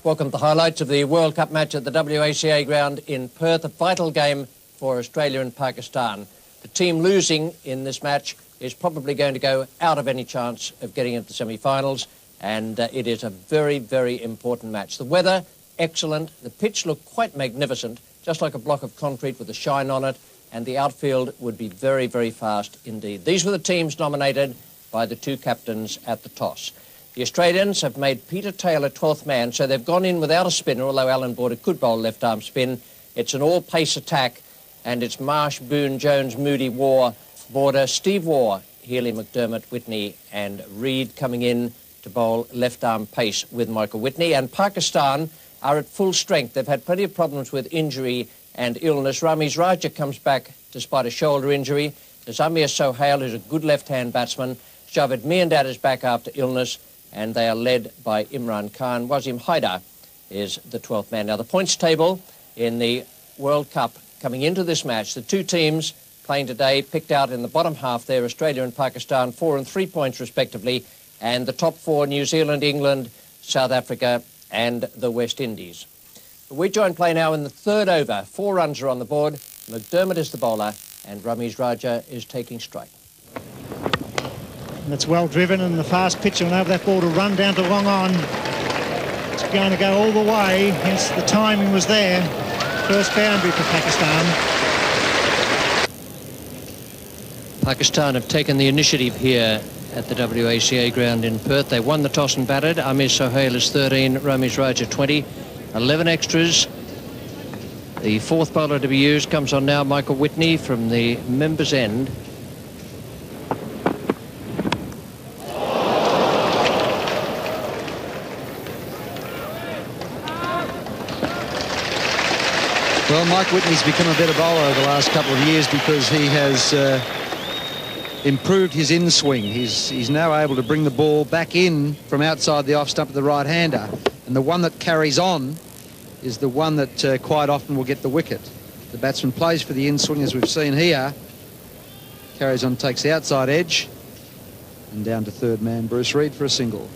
Welcome to the highlights of the World Cup match at the WACA ground in Perth, a vital game for Australia and Pakistan. The team losing in this match is probably going to go out of any chance of getting into the semi-finals, and it is a very, very important match. The weather, excellent. The pitch looked quite magnificent, just like a block of concrete with a shine on it, and the outfield would be very, very fast indeed. These were the teams nominated by the two captains at the toss. The Australians have made Peter Taylor 12th man, so they've gone in without a spinner, although Alan Border could bowl left-arm spin. It's an all-pace attack, and it's Marsh, Boone, Jones, Moody, Waugh, Border, Steve Waugh, Healy, McDermott, Whitney and Reid coming in to bowl left-arm pace with Michael Whitney. And Pakistan are at full strength. They've had plenty of problems with injury and illness. Ramiz Raja comes back despite a shoulder injury. There's Amir Sohail, who's a good left-hand batsman. Javed Miandad is back after illness, and they are led by Imran Khan. Wasim Haidar is the 12th man. Now, the points table in the World Cup coming into this match, the two teams playing today picked out in the bottom half there, Australia and Pakistan, 4 and 3 points respectively, and the top four, New Zealand, England, South Africa and the West Indies. We join play now in the third over. 4 runs are on the board. McDermott is the bowler and Ramiz Raja is taking strike. That's well driven, and the fast pitch will have that ball to run down to long on. It's going to go all the way, hence the timing was there. First boundary for Pakistan. Pakistan have taken the initiative here at the WACA ground in Perth. They won the toss and batted. Amir Sohail is 13, Ramiz Raja 20, 11 extras. The fourth bowler to be used comes on now, Michael Whitney from the members' end. Well, Mike Whitney's become a better bowler over the last couple of years because he has improved his in-swing. He's now able to bring the ball back in from outside the off stump of the right-hander. And the one that carries on is the one that quite often will get the wicket. The batsman plays for the in-swing, as we've seen here. Carries on, takes the outside edge. And down to third man, Bruce Reid, for a single.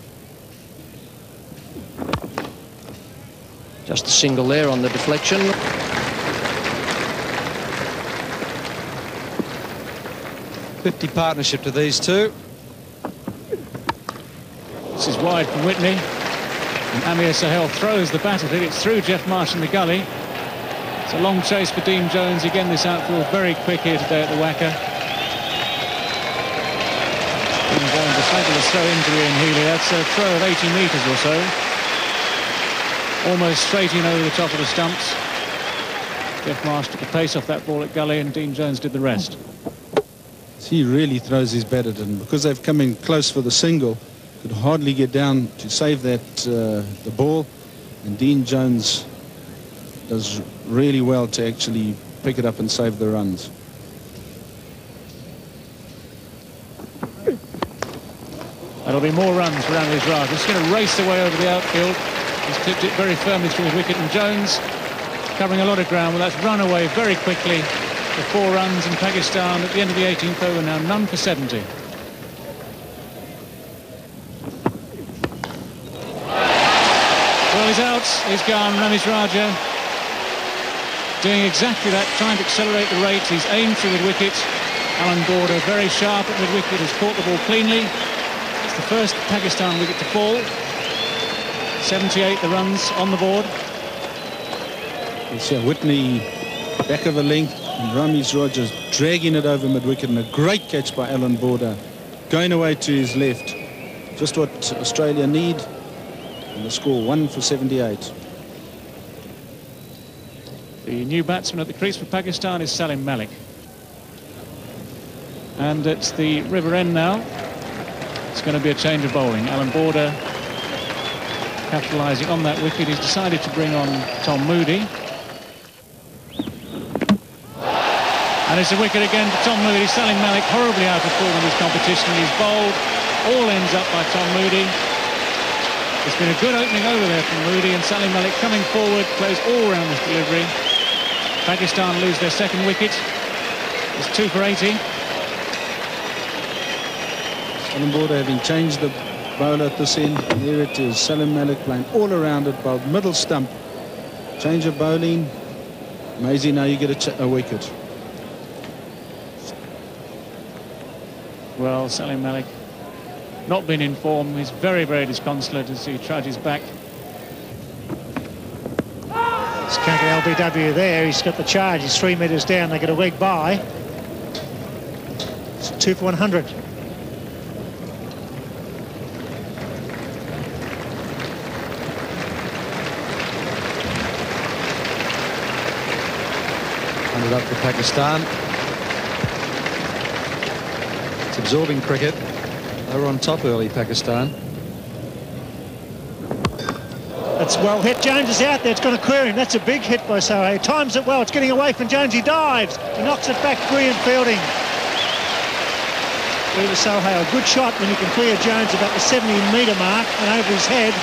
Just a single there on the deflection. '50 partnership to these two. This is wide from Whitney. And Amir Sohail throws the bat at it. It's through Geoff Marsh in the gully. It's a long chase for Dean Jones. Again, this outfield very quick here today at the WACA. Dean Jones, a fabulous throw into Ian Healy. That's a throw of 80 metres or so. Almost straight in over the top of the stumps. Geoff Marsh took the pace off that ball at gully, and Dean Jones did the rest. He really throws his bat at it, and because they've come in close for the single, could hardly get down to save that the ball, and Dean Jones does really well to actually pick it up and save the runs. That'll be more runs for Ramiz Raja. He's going to race away over the outfield. He's tipped it very firmly through his wicket, and Jones covering a lot of ground. Well, that's run away very quickly. The 4 runs, in Pakistan at the end of the 18th over now, none for 70. Well, he's out, he's gone, Ramiz Raja doing exactly that, trying to accelerate the rate. He's aimed through the wicket. Alan Border very sharp at mid-wicket, has caught the ball cleanly. It's the first Pakistan wicket to fall. 78 the runs on the board. It's Whitney back of a length, and Ramiz Raja dragging it over mid-wicket, and a great catch by Alan Border, going away to his left. Just what Australia need, and the score 1 for 78. The new batsman at the crease for Pakistan is Salim Malik. And it's the river end now. It's going to be a change of bowling. Alan Border capitalising on that wicket. He's decided to bring on Tom Moody. And it's a wicket again for Tom Moody. Salim Malik horribly out of form in this competition. He's bowled. All ends up by Tom Moody. It's been a good opening over there from Moody, and Salim Malik coming forward, plays all round this delivery. Pakistan lose their second wicket. It's 2 for 80. Alan Border having changed the bowler at this end. And there it is, Salim Malik playing all around it, bowled middle stump. Change of bowling. Maisie, now you get a wicket. Well, Salim Malik not been in form. He's very, very disconsolate as he trudges back. Skanker LBW there. He's got the charge. He's 3 metres down. They get a leg by. It's 2 for 100. Up for Pakistan. It's absorbing cricket. They were on top early, Pakistan. That's well hit. Jones is out there. It's going to clear him. That's a big hit by Sohail. Times it well. It's getting away from Jones. He dives. He knocks it back. Brilliant fielding. Through to Sohail. Good shot when you can clear Jones about the 70-metre mark and over his head.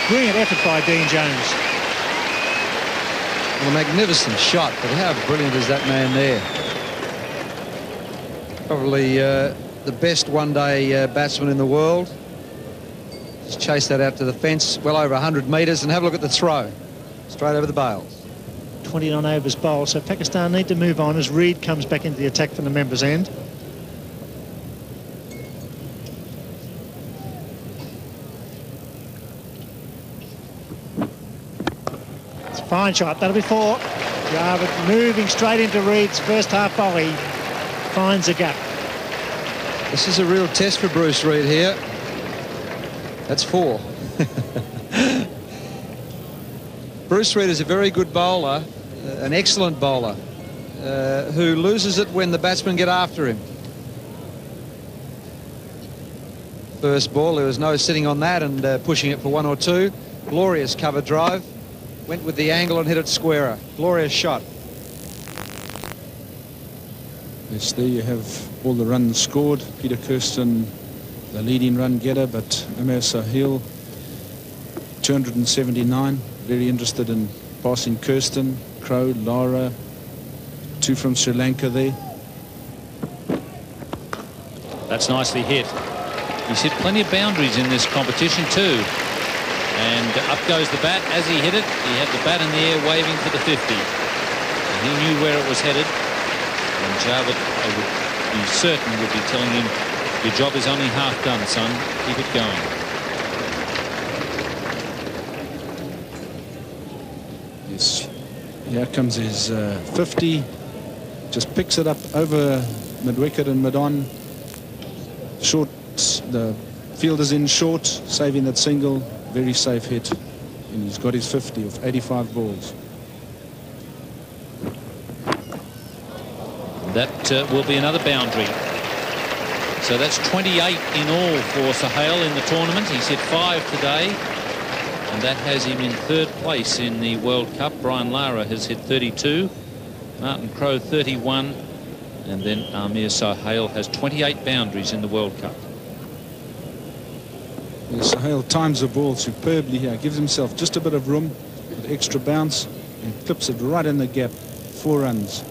Brilliant effort by Dean Jones. Well, a magnificent shot, but how brilliant is that man there? Probably the best one-day batsman in the world. Just chase that out to the fence, well over 100 metres, and have a look at the throw. Straight over the bails. 29 overs bowled, so Pakistan need to move on as Reed comes back into the attack from the members' end. Fine shot, that'll be 4. Javed moving straight into Reed's first half volley. Finds a gap. This is a real test for Bruce Reed here. That's 4. Bruce Reed is a very good bowler, an excellent bowler, who loses it when the batsmen get after him. First ball, there was no sitting on that and pushing it for 1 or 2. Glorious cover drive. Went with the angle and hit it squarer. Glorious shot. Yes, there you have all the runs scored. Peter Kirsten, the leading run getter, but Amir Sahil, 279. Very interested in passing Kirsten, Crow, Lara, 2 from Sri Lanka there. That's nicely hit. He's hit plenty of boundaries in this competition too. And up goes the bat. As he hit it, he had the bat in the air waving for the 50. And he knew where it was headed. And Javed, I would be certain, would be telling him, your job is only half done, son. Keep it going. Yes, here comes his 50. Just picks it up over mid-wicket and mid-on. Short, the fielder's in short, saving that single. Very safe hit, and he's got his 50 of 85 balls. That will be another boundary. So that's 28 in all for Sohail in the tournament. He's hit 5 today, and that has him in 3rd place in the World Cup. Brian Lara has hit 32, Martin Crowe 31, and then Amir Sohail has 28 boundaries in the World Cup. Sohail times the ball superbly here, gives himself just a bit of room with extra bounce and clips it right in the gap. 4 runs.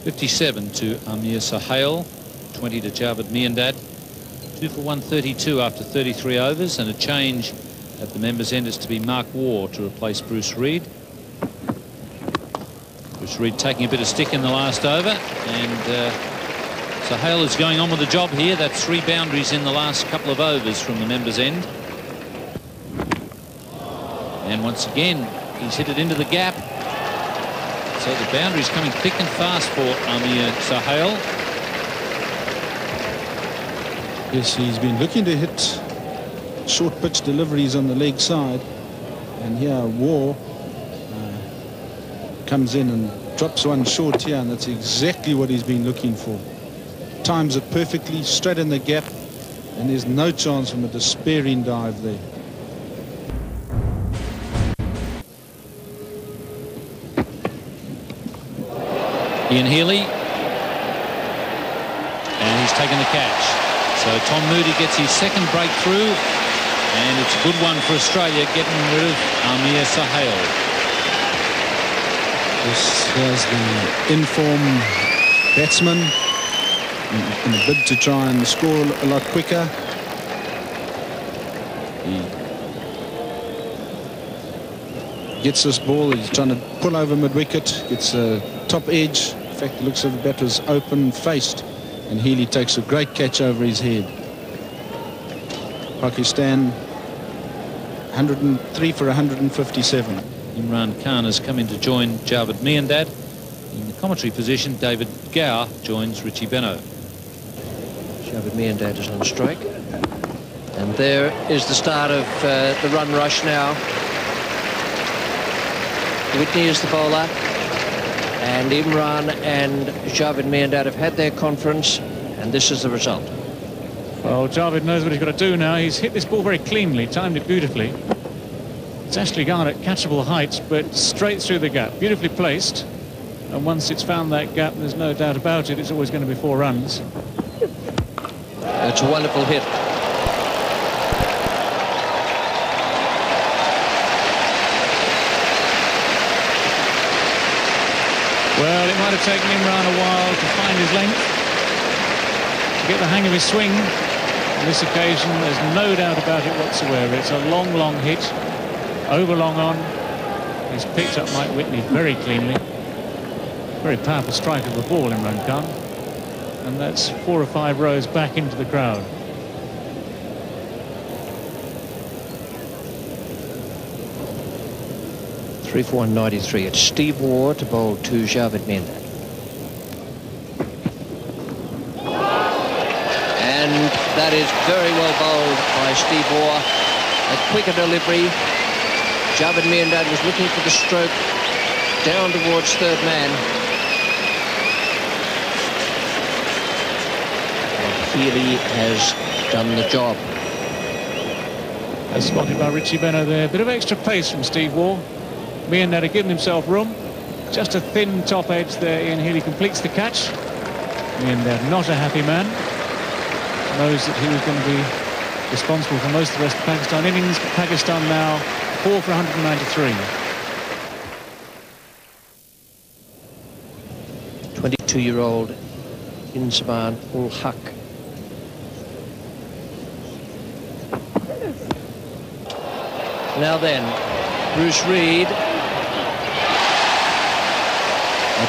57 to Amir Sohail, 20 to Javed Miandad. 2 for 132 after 33 overs, and a change at the members' end is to be Mark Waugh to replace Bruce Reed. Bruce Reed taking a bit of stick in the last over, and Sohail is going on with the job here. That's 3 boundaries in the last couple of overs from the members' end. And once again, he's hit it into the gap. So the boundary's coming thick and fast for Amir Sohail. Yes, he's been looking to hit short pitch deliveries on the leg side. And here Waugh comes in and drops one short here, and that's exactly what he's been looking for. Times it perfectly, straight in the gap, and there's no chance from a despairing dive there. Ian Healy, and he's taken the catch. So Tom Moody gets his 2nd breakthrough, and it's a good one for Australia, getting rid of Amir Sohail. This is the in-form batsman. in a bid to try and score a lot quicker. He gets this ball, he's trying to pull over mid-wicket, gets a top edge. In fact, it looks like the bat was open-faced, and Healy takes a great catch over his head. Pakistan 103 for 157. Imran Khan has come in to join Javed Miandad. In the commentary position, David Gower joins Richie Benaud. Javed Miandad is on strike. And there is the start of the run rush now. Whitney is the bowler. And Imran and Javed Miandad have had their conference. And this is the result. Well, Javed knows what he's got to do now. He's hit this ball very cleanly, timed it beautifully. It's actually gone at catchable heights, but straight through the gap. Beautifully placed. And once it's found that gap, there's no doubt about it, it's always going to be 4 runs. It's a wonderful hit. Well, it might have taken Imran a while to find his length, to get the hang of his swing. On this occasion, there's no doubt about it whatsoever. It's a long, long hit, over long on. He's picked up Mike Whitney very cleanly. Very powerful strike of the ball, Imran Khan. And that's 4 or 5 rows back into the crowd. Three for 193. It's Steve Waugh to bowl to Javed Miandad. And that is very well bowled by Steve Waugh. A quicker delivery. Javed Miandad was looking for the stroke down towards third man. And Healy has done the job. As spotted by Richie Benaud there. Bit of extra pace from Steve Waugh. Miandad had given himself room. Just a thin top edge there. Ian Healy completes the catch. Miandad not a happy man. Knows that he was going to be responsible for most of the rest of the Pakistan innings. But Pakistan now 4 for 193. 22-year-old Inzamam ul Haq. Now then, Bruce Reid.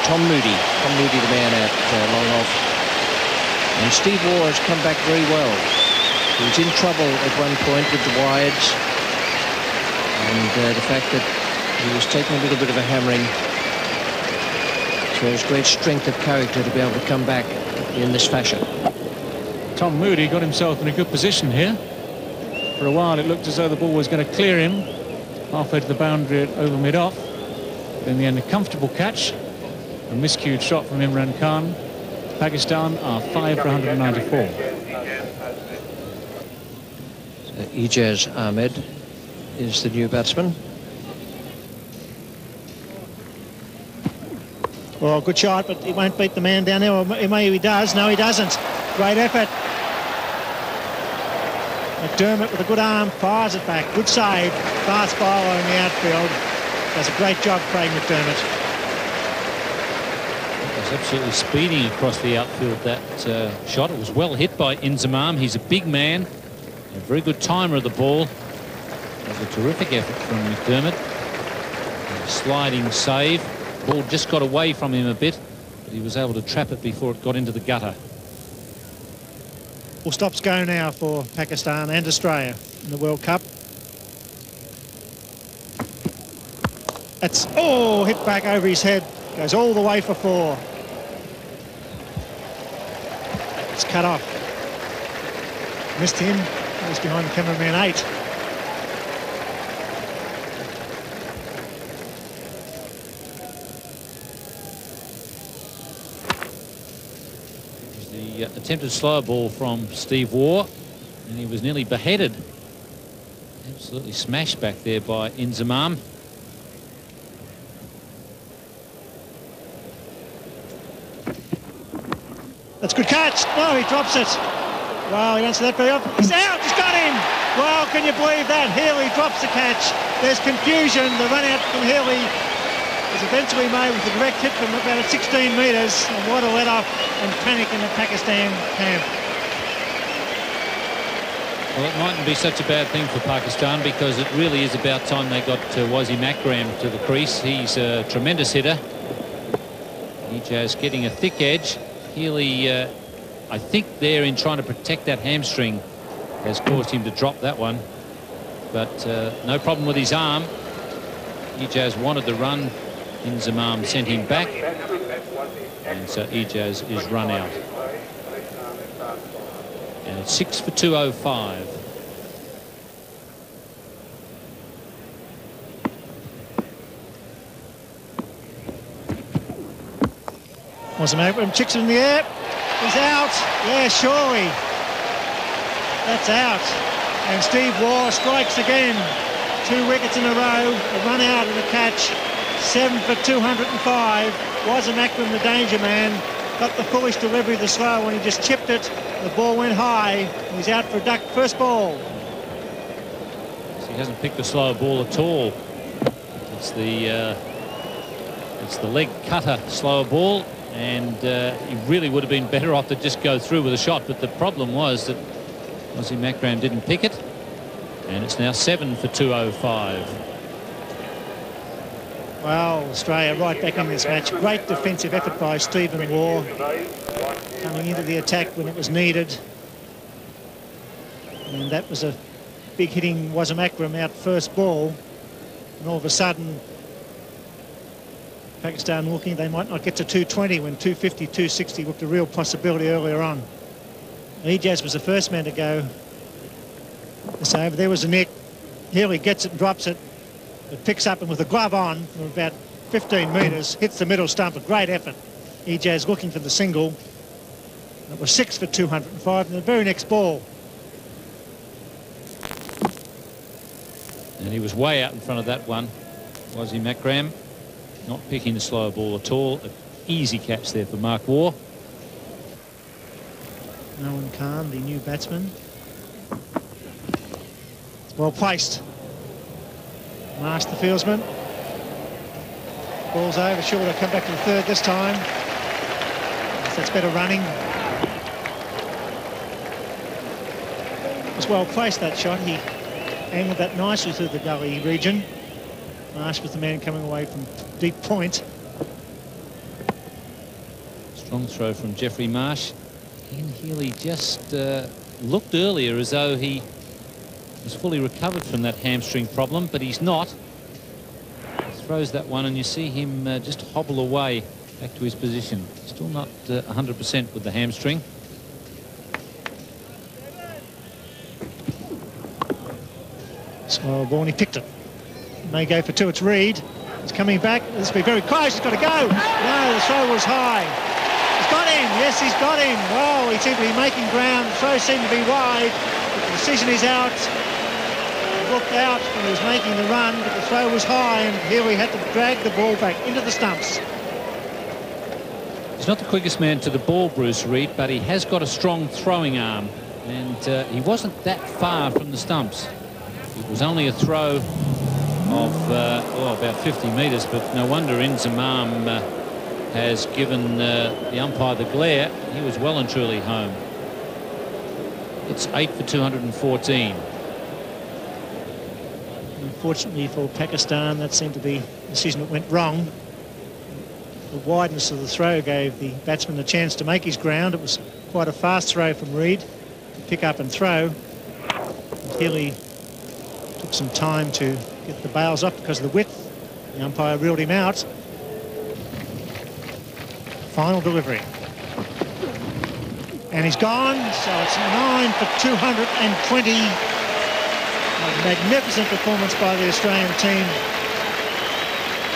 Tom Moody, the man at long off. And Steve Waugh has come back very well. He was in trouble at one point with the wides. And the fact that he was taking a little bit of a hammering shows great strength of character to be able to come back in this fashion. Tom Moody got himself in a good position here. For a while it looked as though the ball was going to clear him halfway to the boundary over mid-off. In the end, a comfortable catch. A miscued shot from Imran Khan. Pakistan are 5 for 194. So Ijaz Ahmed is the new batsman. Well, good shot, but he won't beat the man down there. Or maybe he does. No, he doesn't. Great effort. McDermott with a good arm fires it back. Good save. Fast bowler in the outfield. Does a great job, Craig McDermott. Absolutely speeding across the outfield, that shot. It was well hit by Inzamam. He's a big man, a very good timer of the ball. It was a terrific effort from McDermott. A sliding save. Ball just got away from him a bit, but he was able to trap it before it got into the gutter. Full stops go now for Pakistan and Australia in the World Cup. That's, oh, hit back over his head. Goes all the way for 4. It's cut off. Missed him. He was behind the cameraman 8. The attempted slower ball from Steve Waugh, and he was nearly beheaded. Absolutely smashed back there by Inzamam. That's a good catch. No, he drops it. Wow, he don't see that very often. He's out. He's got him. Wow, can you believe that? Healy drops the catch. There's confusion. The run out from Healy. was eventually made with a direct hit from about 16 metres, and what a let-off and panic in the Pakistan camp. Well, it mightn't be such a bad thing for Pakistan, because it really is about time they got Wasim Akram to the crease. He's a tremendous hitter. Ijaz getting a thick edge. Healy, I think there in trying to protect that hamstring, has caused him to drop that one. But no problem with his arm. Ijaz wanted the run. Inzamam sent him back. And so Ijaz is run out. And it's 6 for 205. Wasim Akram chicks it in the air. He's out. Yeah, surely. That's out. And Steve Waugh strikes again. 2 wickets in a row. A run out and a catch. 7 for 205. Wasim Akram, the danger man, got the foolish delivery of the slow when he just chipped it. The ball went high. He's out for a duck. First ball. He hasn't picked a slow ball at all. It's the leg cutter slower ball, and he really would have been better off to just go through with a shot. But the problem was that Wasim Akram didn't pick it, and it's now 7 for 205. Well, Australia right back in this match. Great defensive effort by Stephen Waugh, coming into the attack when it was needed. And that was a big hitting Wasim Akram out first ball. And all of a sudden, Pakistan looking they might not get to 220 when 250, 260 looked a real possibility earlier on. Ijaz was the first man to go. So over there was the nick. Healy gets it and drops it. It picks up, and with the glove on from about 15 metres, hits the middle stump. A great effort. Ijaz looking for the single. It was 6 for 205 in the very next ball. And he was way out in front of that one. Wasim Akram not picking the slower ball at all. An easy catch there for Mark Waugh. Nolan Khan, the new batsman. It's well placed. Marsh, the fieldsman. Ball's over. Sure, they'll come back to the third this time. That's better running. It was well placed, that shot. He angled that nicely through the gully region. Marsh was the man coming away from deep point. Strong throw from Jeffrey Marsh. Ian Healy just looked earlier as though he was fully recovered from that hamstring problem, but he's not. He throws that one and you see him just hobble away back to his position. Still not 100% with the hamstring. Slow ball, and he picked it. May go for 2. It's Reid. He's coming back. This will be very close. He's got to go. No, the throw was high. He's got him. Yes, he's got him. Well, he seemed to be making ground. The throw seemed to be wide. But the decision is out. He looked out when he was making the run, but the throw was high, and here we had to drag the ball back into the stumps. He's not the quickest man to the ball, Bruce Reid, but he has got a strong throwing arm, and he wasn't that far from the stumps. It was only a throw of about 50 metres, but no wonder Inzamam has given the umpire the glare. He was well and truly home. It's 8 for 214. Unfortunately for Pakistan, that seemed to be a decision that went wrong. The wideness of the throw gave the batsman a chance to make his ground. It was quite a fast throw from Reid to pick up and throw. Healy took some time to get the bails up because of the width. The umpire reeled him out. Final delivery. And he's gone, so it's 9 for 220. A magnificent performance by the Australian team.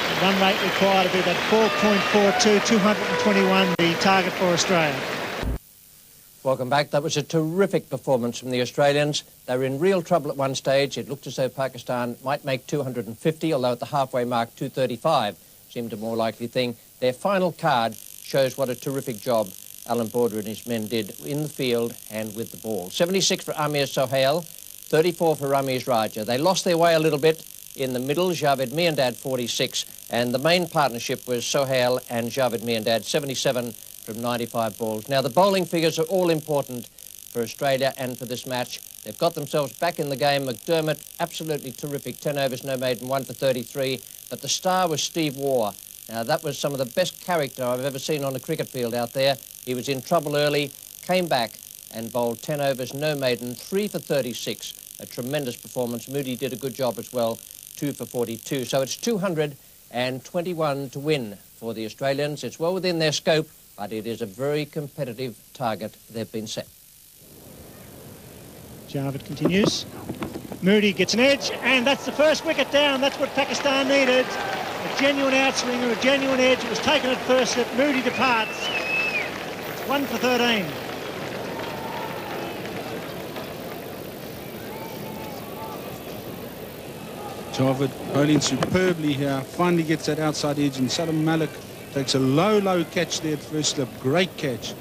The run rate required to be about 4.42, 221, the target for Australia. Welcome back. That was a terrific performance from the Australians. They were in real trouble at one stage. It looked as though Pakistan might make 250, although at the halfway mark 235 seemed a more likely thing. Their final card shows what a terrific job Alan Border and his men did in the field and with the ball. 76 for Amir Sohail, 34 for Ramiz Raja. They lost their way a little bit, in the middle, Javed Miandad 46, and the main partnership was Sohail and Javed Miandad, 77 from 95 balls. Now, the bowling figures are all important for Australia and for this match. They've got themselves back in the game. McDermott, absolutely terrific, 10 overs, no maiden, 1 for 33, but the star was Steve Waugh. Now, that was some of the best character I've ever seen on a cricket field out there. He was in trouble early, came back and bowled 10 overs, no maiden, 3 for 36. A tremendous performance. Moody did a good job as well, 2 for 42. So it's 221 to win for the Australians. It's well within their scope, but it is a very competitive target they've been set. Javed continues. Moody gets an edge, and that's the first wicket down. That's what Pakistan needed. A genuine outswinger, a genuine edge. It was taken at first slip. Moody departs. It's 1 for 13. Javed bowling superbly here. Finally gets that outside edge, and Salim Malik takes a low catch there at first slip. Great catch.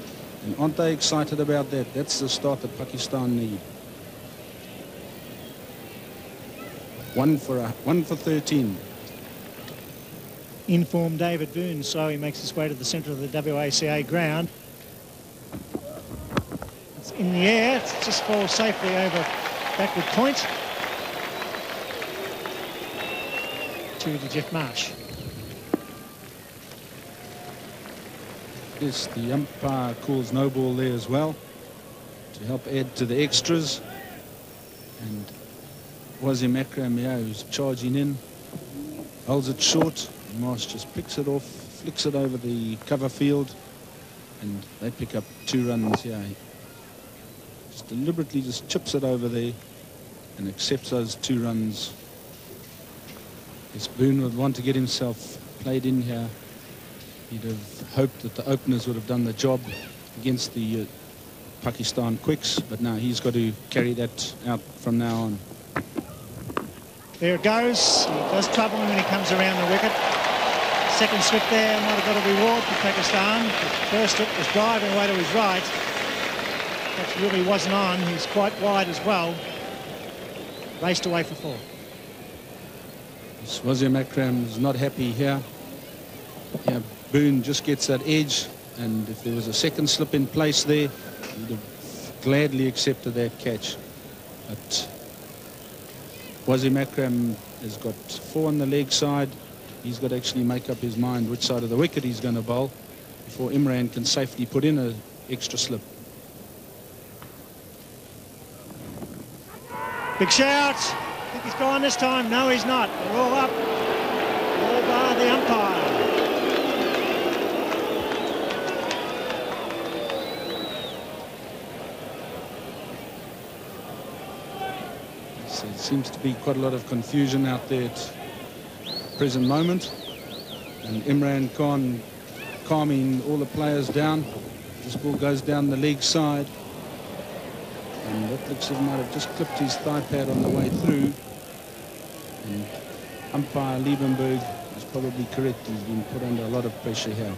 And aren't they excited about that? That's the start that Pakistan need. 1 for 13. In-form David Boone slowly makes his way to the centre of the WACA ground. It's in the air. It just falls safely over backward point to Jeff Marsh. Yes, the umpire calls no ball there as well to help add to the extras. And Wasim Akram, who's charging in, holds it short. Marsh just picks it off, flicks it over the cover field, and they pick up 2 runs here. He just deliberately just chips it over there and accepts those 2 runs. Yes, Boone would want to get himself played in here. He'd have hoped that the openers would have done the job against the Pakistan quicks, but now he's got to carry that out from now on. There it goes. He does trouble him when he comes around the wicket. Second slip there might have got a reward for Pakistan. The first slip was driving away to his right. That really wasn't on. He's quite wide as well. Raced away for 4. Wasim Akram is not happy here. Yeah, Boone just gets that edge, and if there was a second slip in place there, he'd have gladly accepted that catch. But Wasim Akram has got 4 on the leg side. He's got to actually make up his mind which side of the wicket he's going to bowl before Imran can safely put in an extra slip. Big shout. I think he's gone this time. No, he's not. They're all up. All bar the umpire. So there seems to be quite a lot of confusion out there at the present moment. And Imran Khan calming all the players down. This ball goes down the leg side. And that looks like he might have just clipped his thigh pad on the way through. And umpire Liebenberg is probably correct. He's been put under a lot of pressure here.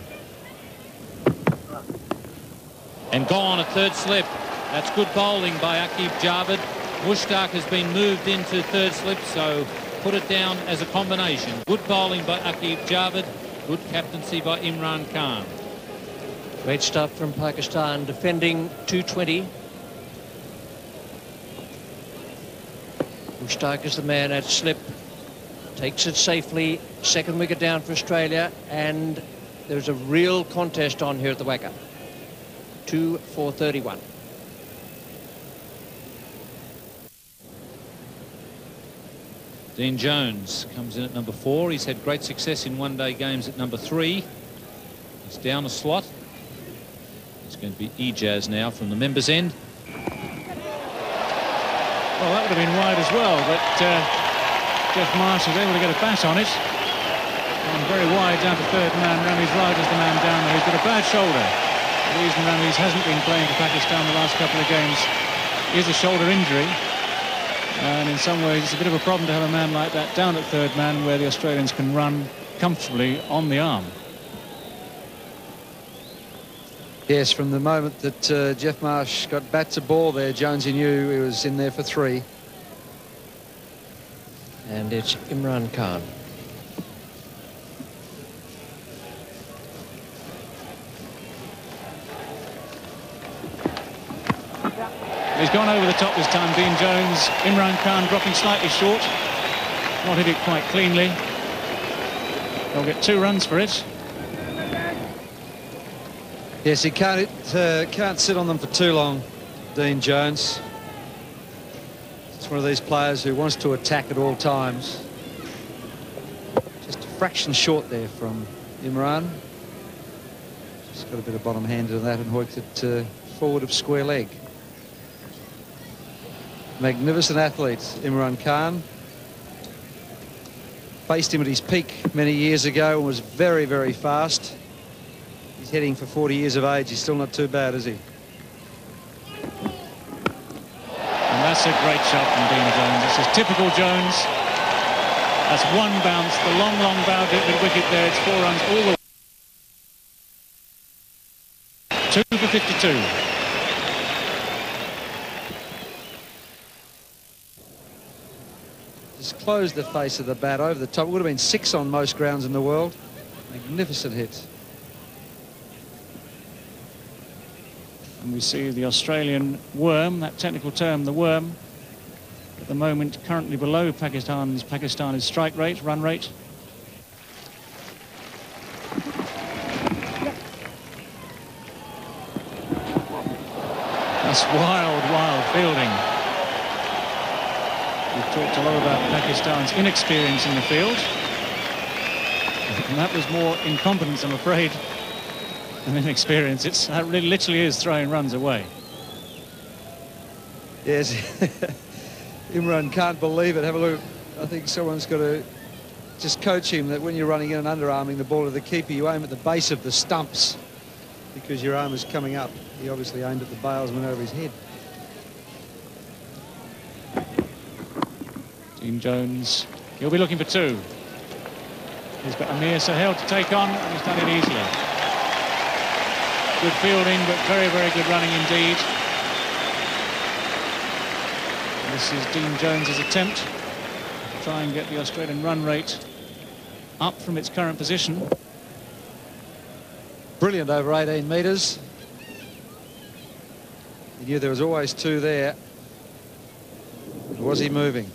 And gone at third slip. That's good bowling by Aqib Javed. Mushtaq has been moved into third slip, so put it down as a combination. Good bowling by Aqib Javed. Good captaincy by Imran Khan. Great stuff from Pakistan, defending 220. Mushtaq is the man at slip, takes it safely. Second wicket down for Australia, and there's a real contest on here at the WACA. 2 for 31. Dean Jones comes in at number 4. He's had great success in one-day games at number 3. He's down a slot. It's going to be Ijaz now from the members' end. Well, that would have been wide as well, but Jeff Marsh was able to get a bat on it. And very wide down to third man. Rameez Raj is the man down there. He's got a bad shoulder. The reason Rameez hasn't been playing for Pakistan the last couple of games is a shoulder injury. And in some ways, it's a bit of a problem to have a man like that down at third man where the Australians can run comfortably on the arm. Yes, from the moment that Jeff Marsh got bat to ball there, Jonesy knew he was in there for 3. And it's Imran Khan. He's gone over the top this time, Dean Jones. Imran Khan dropping slightly short. Not hit it quite cleanly. They'll get 2 runs for it. Yes, he can't sit on them for too long, Dean Jones. It's one of these players who wants to attack at all times. Just a fraction short there from Imran. Just got a bit of bottom hand to that and hooked it forward of square leg. Magnificent athlete, Imran Khan. Faced him at his peak many years ago and was very, very fast. He's heading for 40 years of age. He's still not too bad, is he? And that's a great shot from Dean Jones. This is typical Jones. That's 1 bounce. The long, long bounce at the wicket there. It's 4 runs all the way. 2 for 52. Just closed the face of the bat over the top. It would have been 6 on most grounds in the world. Magnificent hit. And we see the Australian worm, that technical term, the worm, at the moment currently below Pakistan's strike rate, run rate. That's wild, wild fielding. We've talked a lot about Pakistan's inexperience in the field. And that was more incompetence, I'm afraid, than inexperience. That really literally is throwing runs away. Yes. Imran can't believe it. Have a look. I think someone's got to just coach him that when you're running in and underarming the ball to the keeper, you aim at the base of the stumps because your arm is coming up. He obviously aimed at the bailsman over his head. Dean Jones, he'll be looking for 2. He's got Amir Sahel to take on, and he's done it easily. Good fielding, but very, very good running indeed. And this is Dean Jones's attempt to try and get the Australian run rate up from its current position. Brilliant over 18 metres. He knew there was always 2 there. Was he moving?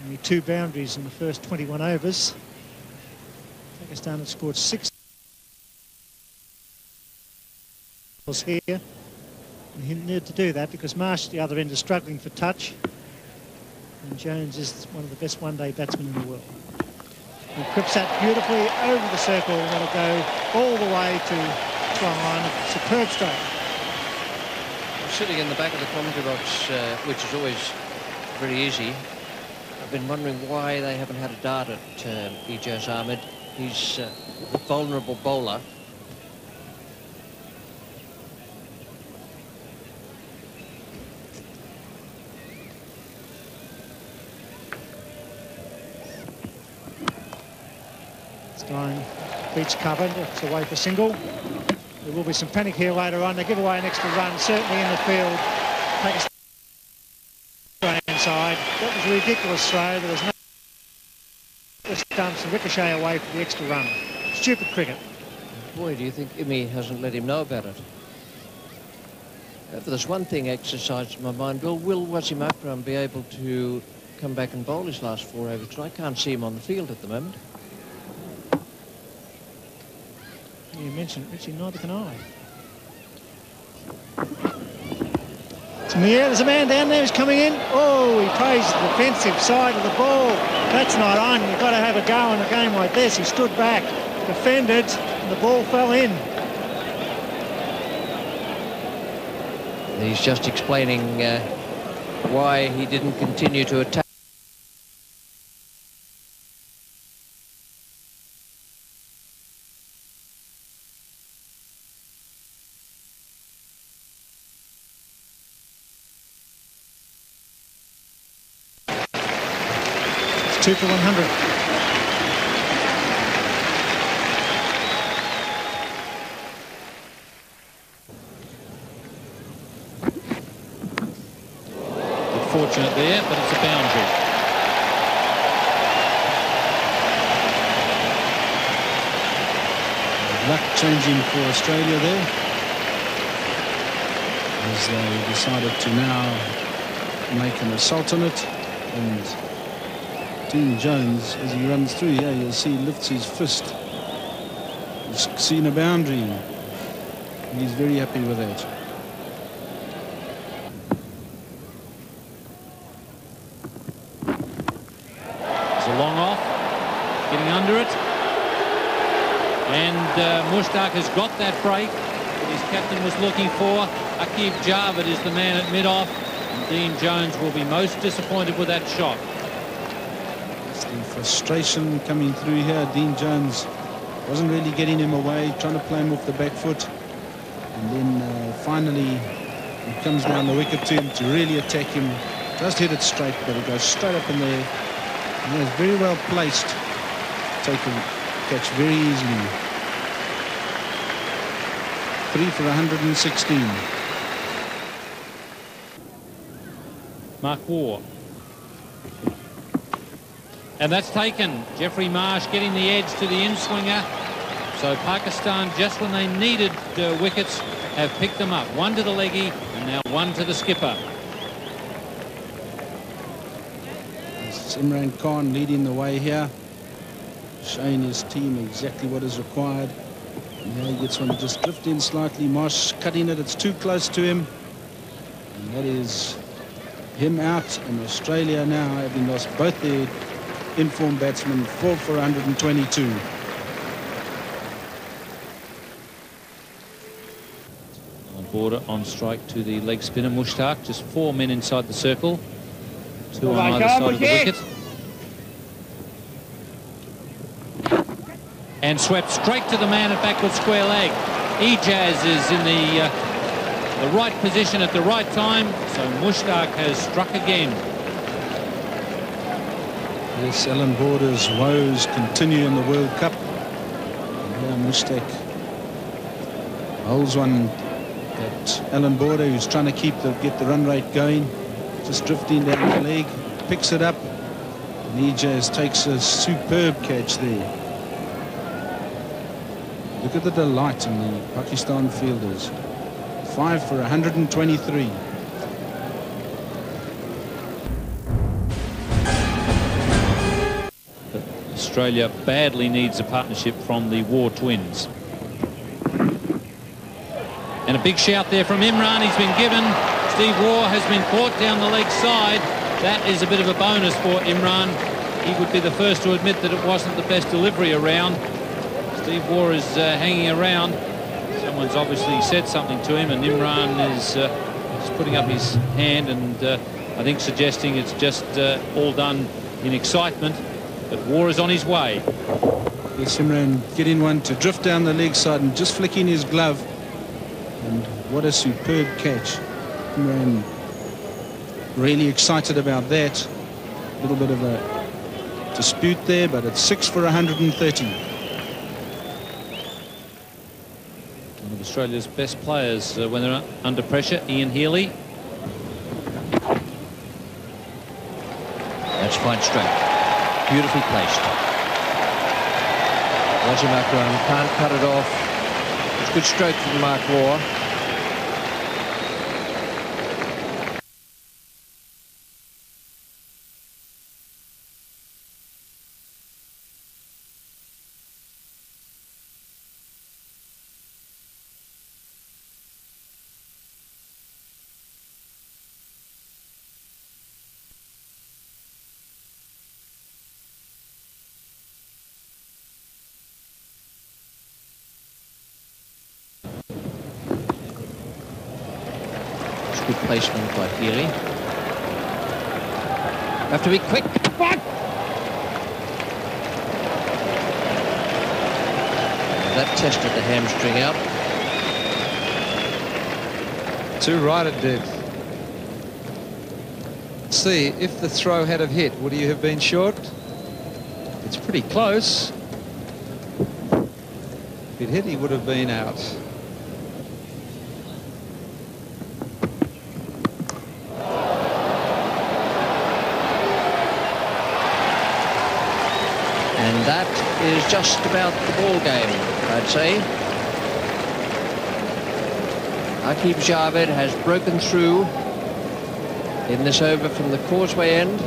Only 2 boundaries in the first 21 overs. Pakistan had scored 6 here. And he needed to do that because Marsh at the other end is struggling for touch. And Jones is one of the best one-day batsmen in the world. He clips that beautifully over the circle and that'll go all the way to try line. Superb stroke. Sitting in the back of the commentary box, which is always very easy, I've been wondering why they haven't had a dart at Ijaz Ahmed. He's a vulnerable bowler. It's going beach covered, it's away for single. There will be some panic here later on. They give away an extra run, certainly in the field. Pakistan inside. That was a ridiculous throw. There was no stumps and ricochet away for the extra run. Stupid cricket. Boy, do you think Imi hasn't let him know about it? But there's one thing exercised in my mind. Will Wasim Akram be able to come back and bowl his last 4 overs? I can't see him on the field at the moment. You mentioned it, Richie, neither can I. It's in the air, there's a man down there who's coming in. Oh, he plays the defensive side of the ball. That's not on. You've got to have a go in a game like this. He stood back, defended, and the ball fell in. He's just explaining why he didn't continue to attack. It's 2 for 100. Fortunate there, but it's a boundary. changing for Australia there, as they decided to now make an assault on it. And Dean Jones, as he runs through here, you'll see lifts his fist. He's seen a boundary. He's very happy with that. It's a long off, getting under it. And Mushtaq has got that break that his captain was looking for. Aqib Javed is the man at mid-off. And Dean Jones will be most disappointed with that shot. It's the frustration coming through here. Dean Jones wasn't really getting him away, trying to play him off the back foot. And then finally he comes down the wicket to him to really attack him. Just hit it straight, but it goes straight up in there. And it's very well placed. Take a catch very easily. 3 for 116. Mark Waugh. And that's taken. Jeffrey Marsh getting the edge to the in-swinger. So Pakistan, just when they needed wickets, have picked them up. One to the leggy and now one to the skipper. It's Imran Khan leading the way here, showing his team exactly what is required. And now he gets one to just drift in slightly. Marsh cutting it. It's too close to him. And that is him out. And Australia now, having lost both their in-form batsmen, 4 for 122. On border on strike to the leg spinner Mushtaq. Just 4 men inside the circle. 2 on either side of the wicket. And swept straight to the man at backward square leg. Ijaz is in the right position at the right time. So Mushtaq has struck again. Yes, Alan Border's woes continue in the World Cup. And Mushtaq holds one at Alan Border, who's trying to get the run rate going. Just drifting down the leg, picks it up. And Ijaz takes a superb catch there. Look at the delight in the Pakistan fielders. 5 for 123. Australia badly needs a partnership from the Waugh twins. And a big shout there from Imran. He's been given. Steve Waugh has been caught down the leg side. That is a bit of a bonus for Imran. He would be the first to admit that it wasn't the best delivery around. Steve Waugh is hanging around. Someone's obviously said something to him, and Imran is putting up his hand and I think suggesting it's just all done in excitement. But Waugh is on his way. Yes, Imran getting one to drift down the leg side and just flicking his glove. And what a superb catch. Imran really excited about that. A little bit of a dispute there, but it's 6 for 130. One of Australia's best players when they're under pressure, Ian Healy. That's fine stroke. Beautifully placed. Wajim Akram can't cut it off. It's a good stroke from Mark Waugh. Good placement by Healy. Have to be quick. That tested the hamstring out. Too right it did. See, if the throw had have hit, would he have been short? It's pretty close. If it hit, he would have been out. And that is just about the ball game, I'd say. Aqib Javed has broken through in this over from the causeway end.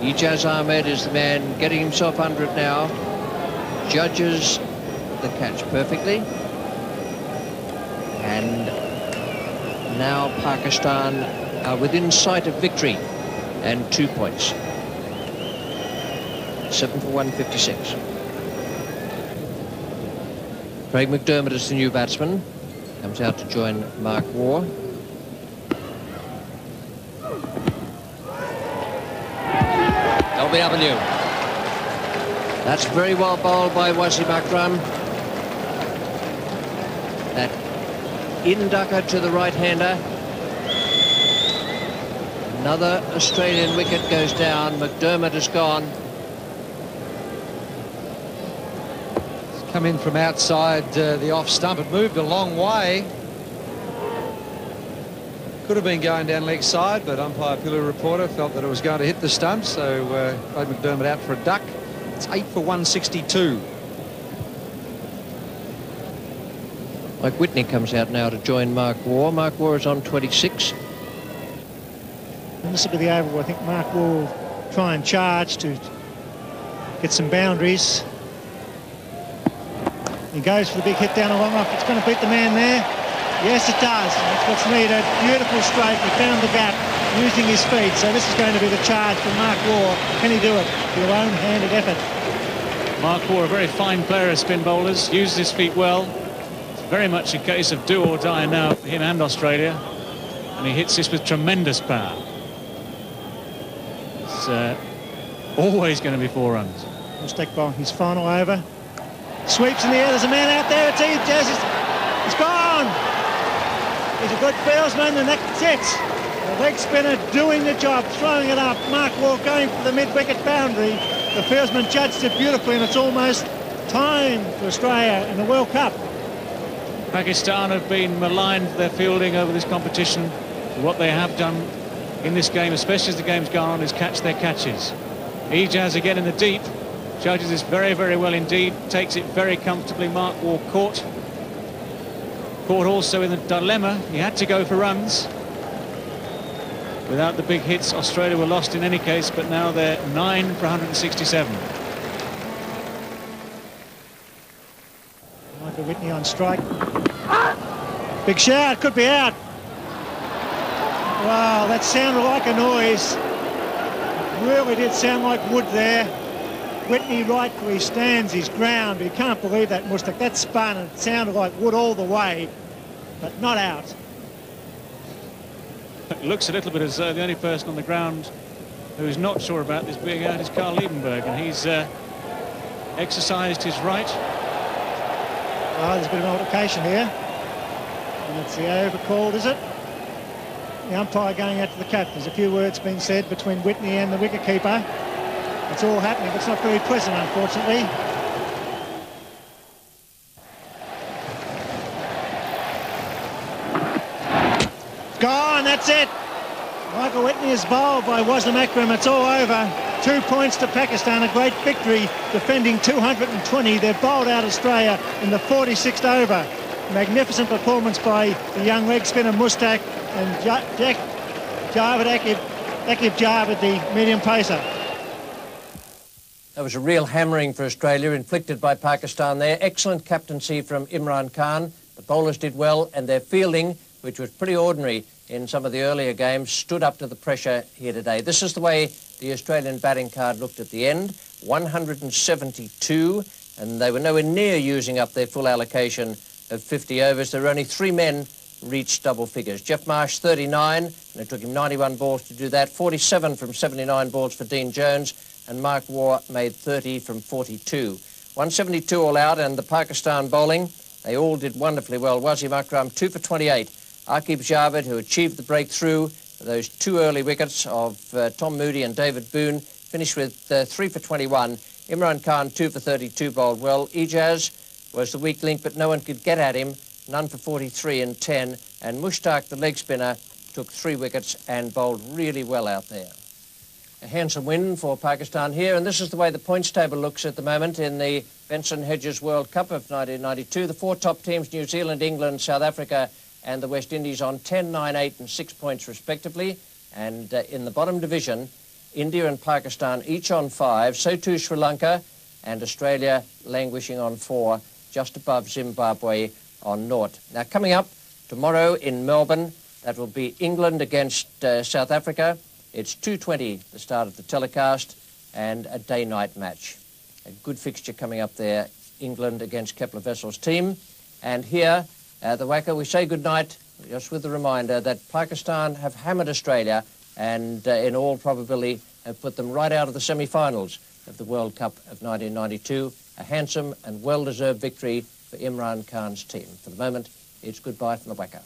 Ijaz Ahmed is the man getting himself under it now. Judges the catch perfectly. And now Pakistan are within sight of victory and 2 points. 7 for 156. Craig McDermott is the new batsman. Comes out to join Mark Waugh. LBW. That's very well bowled by Wasim Akram. That in-ducker to the right-hander. Another Australian wicket goes down. McDermott is gone. It's come in from outside the off stump. It moved a long way. Could have been going down leg side, but umpire Pilu Reporter felt that it was going to hit the stump, so played McDermott out for a duck. It's 8 for 162. Mike Whitney comes out now to join Mark Waugh. Mark Waugh is on 26. And this will be the over where I think Mark will try and charge to get some boundaries. He goes for the big hit down the long off. It's going to beat the man there. Yes, it does. That's what's needed. Beautiful straight. He found the gap using his feet. So this is going to be the charge for Mark Waugh. Can he do it? Your own-handed effort. Mark Waugh, a very fine player of spin bowlers, uses his feet well. It's very much a case of do or die now for him and Australia. And he hits this with tremendous power. It's always going to be 4 runs. Mushtaq bowling his final over. Sweeps in the air. There's a man out there. It's Ijaz. He's gone. He's a good fieldsman, and that's it. The leg spinner doing the job, throwing it up. Mark Waugh going for the mid-wicket boundary. The fieldsman judged it beautifully, and it's almost time for Australia in the World Cup. Pakistan have been maligned for their fielding over this competition. What they have done in this game, especially as the game's gone on, is catch their catches. Ijaz again in the deep. Judges this very, very well indeed. Takes it very comfortably. Mark Waugh caught. Caught also in the dilemma. He had to go for runs. Without the big hits, Australia were lost in any case, but now they're 9 for 167. Michael Whitney on strike. Big shout, could be out. Wow, that sounded like a noise. It really did sound like wood there. Whitney rightfully stands his ground. You can't believe that, Mushtaq. That spun and it sounded like wood all the way, but not out. It looks a little bit as though the only person on the ground who is not sure about this being out is Carl Liebenberg, and he's exercised his right. Oh, there's a bit of an altercation here. And it's the over called, is it? The umpire going out to the cap. There's a few words being said between Whitney and the wicketkeeper. It's all happening, but it's not very pleasant, unfortunately. Gone, that's it. Michael Whitney is bowled by Wasim Akram. It's all over. 2 points to Pakistan, a great victory, defending 220. They've bowled out Australia in the 46th over. Magnificent performance by the young leg spinner Mushtaq and Aqib Javed, the medium pacer. That was a real hammering for Australia inflicted by Pakistan there. Excellent captaincy from Imran Khan. The bowlers did well, and their fielding, which was pretty ordinary in some of the earlier games, stood up to the pressure here today. This is the way the Australian batting card looked at the end. 172, and they were nowhere near using up their full allocation of 50 overs. There were only 3 men reached double figures. Geoff Marsh, 39, and it took him 91 balls to do that. 47 from 79 balls for Dean Jones, and Mark Waugh made 30 from 42. 172 all out, and the Pakistan bowling, they all did wonderfully well. Wasim Akram, 2 for 28. Aqib Javed, who achieved the breakthrough, those 2 early wickets of Tom Moody and David Boone, finished with 3 for 21. Imran Khan, 2 for 32, bowled well. Ijaz was the weak link, but no one could get at him. None for 43 and 10. And Mushtaq, the leg spinner, took 3 wickets and bowled really well out there. A handsome win for Pakistan here, and this is the way the points table looks at the moment in the Benson Hedges World Cup of 1992. The 4 top teams, New Zealand, England, South Africa and the West Indies, on 10, 9, 8 and 6 points respectively. And in the bottom division, India and Pakistan each on 5, so too Sri Lanka, and Australia languishing on 4, just above Zimbabwe on 0. Now coming up tomorrow in Melbourne, that will be England against South Africa. It's 2:20, the start of the telecast, and a day-night match. A good fixture coming up there, England against Kepler Wessel's team. And here, the WACA, we say good night, just with the reminder that Pakistan have hammered Australia and in all probability have put them right out of the semi-finals of the World Cup of 1992. A handsome and well-deserved victory for Imran Khan's team. For the moment, it's goodbye from the WACA.